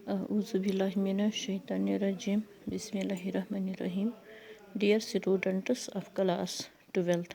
A'udhu billahi minash shaitanir rajim. Bismillahirrahmanirrahim. Dear students of class 12th,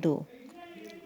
2।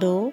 2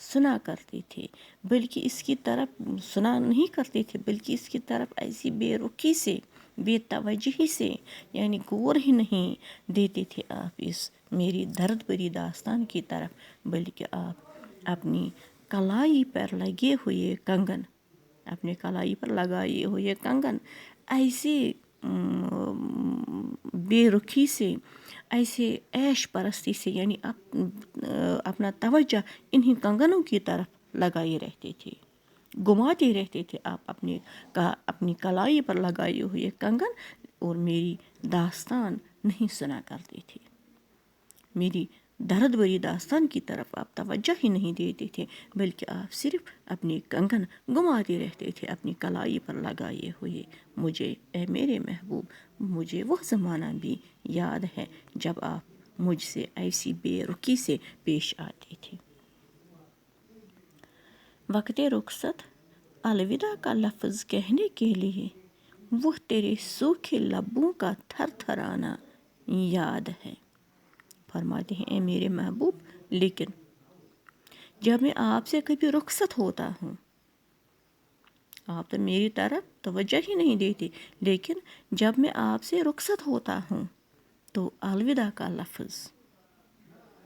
سنا کرتے تھے، بلکہ اس کی طرف سنا نہیں کرتے تھے، بلکہ اس کی طرف ایسی بے رخی سے، بے توجہی سے، یعنی غور ہی نہیں دیتے تھے آپ اس میری درد بری داستان کی طرف، بلکہ آپ اپنی کلائی پر لگے ہوئے کنگن، اپنے کلائی پر لگائے ہوئے کنگن ایسے بے رخی سے، ایسے عیش پرستی سے، یعنی اپنا توجہ انہی کنگنوں کی طرف لگائے رہتے تھے، گھماتے رہتے تھے آپ اپنی کلائی پر لگائے ہوئے کنگن، اور میری داستان نہیں سنا کرتے تھے، میری درد بری داستان کی طرف آپ توجہ ہی نہیں دیتے تھے، بلکہ آپ صرف اپنے کنگن گھماتے رہتے تھے اپنی کلائی پر لگائے ہوئے۔ مجھے اے میرے محبوب، مجھے وہ زمانہ بھی یاد ہے جب آپ مجھ سے ایسی بے رخی سے پیش آتے تھے۔ وقت رخصت الوداع کا لفظ کہنے کے لیے وہ تیرے سوکھے لبوں کا تھر تھرانا یاد ہے۔ فرماتے ہیں اے میرے محبوب، لیکن جب میں آپ سے کبھی رخصت ہوتا ہوں، آپ تو میری طرف توجہ ہی نہیں دیتے، لیکن جب میں آپ سے رخصت ہوتا ہوں تو الوداع کا لفظ،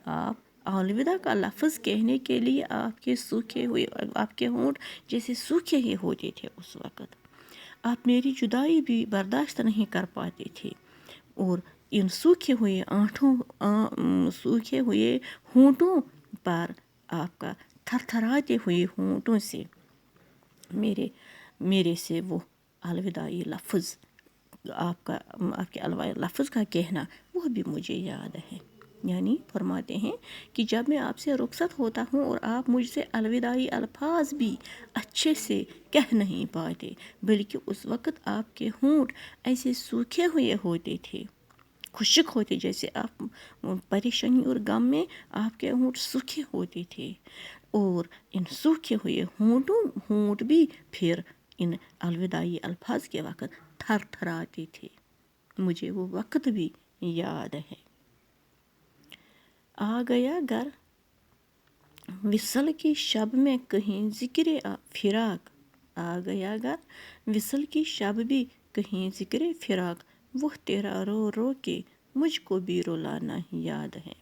آپ الوداع کا لفظ کہنے کے لیے آپ کے سوکھے ہوئے، آپ کے ہونٹ جیسے سوکھے ہی ہوتے تھے اس وقت، آپ میری جدائی بھی برداشت نہیں کر پاتے تھے، اور ان سوکھے ہوئے ہونٹوں پر آپ کا تھر تھراتے ہوئے ہونٹوں سے میرے سے وہ الوداعی لفظ، آپ کے الوداعی لفظ کا کہنا، وہ بھی مجھے یاد ہے۔ یعنی فرماتے ہیں کہ جب میں آپ سے رخصت ہوتا ہوں اور آپ مجھ سے الوداعی الفاظ بھی اچھے سے کہہ نہیں پاتے، بلکہ اس وقت آپ کے ہونٹ ایسے سوکھے ہوئے ہوتے تھے، خشک ہوتے، جیسے آپ پریشانی اور غم میں آپ کے ہونٹ سوکھے ہوتے تھے، اور ان سوکھے ہوئے ہونٹ بھی پھر ان الوداعی الفاظ کے وقت تھر تھراتے تھے۔ مجھے وہ وقت بھی یاد ہے۔ آ گیا گر وصل کی شب میں کہیں ذکر فراق، آ گیا گر وصل کی شب بھی کہیں ذکر فراق، وہ تیرا رو رو کے مجھ کو بھی رلانا یاد ہے۔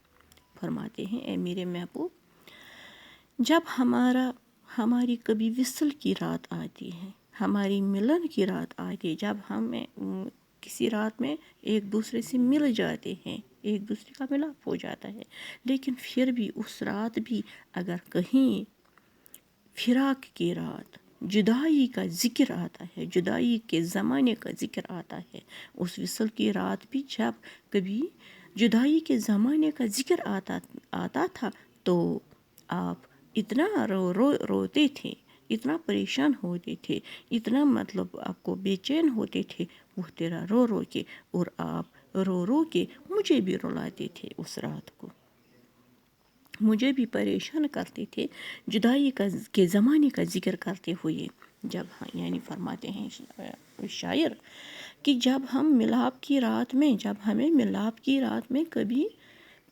فرماتے ہیں اے میرے محبوب، جب ہماری کبھی وصل کی رات آتی ہے، ہماری ملن کی رات آتی ہے، جب ہمیں کسی رات میں ایک دوسرے سے مل جاتے ہیں، ایک دوسرے کا ملاپ ہو جاتا ہے، لیکن پھر بھی اس رات بھی اگر کہیں فراق کی رات، جدائی کا ذکر آتا ہے، جدائی کے زمانے کا ذکر آتا ہے، اس وصل کی رات بھی جب کبھی جدائی کے زمانے کا ذکر آتا تھا تو آپ اتنا روتے تھے، اتنا پریشان ہوتے تھے، اتنا آپ کو بے چین ہوتے تھے، وہ تیرا رو رو کے، اور آپ رو رو کے مجھے بھی رلاتے تھے اس رات کو، مجھے بھی پریشان کرتے تھے جدائی کے زمانے کا ذکر کرتے ہوئے۔ جب یعنی فرماتے ہیں شاعر کہ جب ہمیں ملاپ کی رات میں کبھی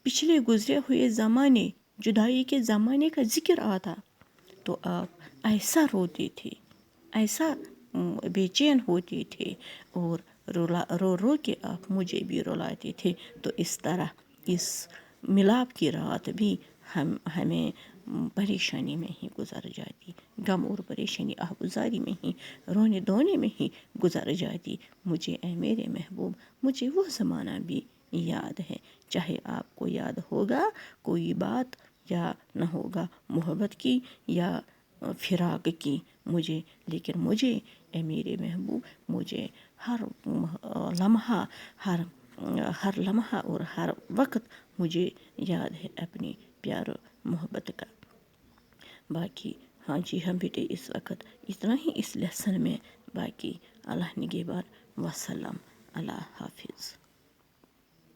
پچھلے گزرے ہوئے زمانے، جدائی کے زمانے کا ذکر آتا تو آپ ایسا روتے تھے، ایسا بے چین ہوتے تھے، اور رو رو کے آپ مجھے بھی رلاتے تھے۔ تو اس طرح اس ملاپ کی رات بھی ہمیں پریشانی میں ہی گزر جاتی، غم اور پریشانی آہوزاری میں ہی، رونے دھونے میں ہی گزر جاتی۔ مجھے اے میرے محبوب، مجھے وہ زمانہ بھی یاد ہے، چاہے آپ کو یاد ہوگا کوئی بات یا نہ ہوگا محبت کی یا فراق کی، لیکن مجھے اے میرے محبوب، مجھے ہر لمحہ اور ہر وقت مجھے یاد ہے اپنی پیار و محبت کا۔ باقی ہاں جی، ہم بیٹے اس وقت اتنا ہی اس لیسن میں، باقی اللہ نگہبان، وسلام، اللہ حافظ۔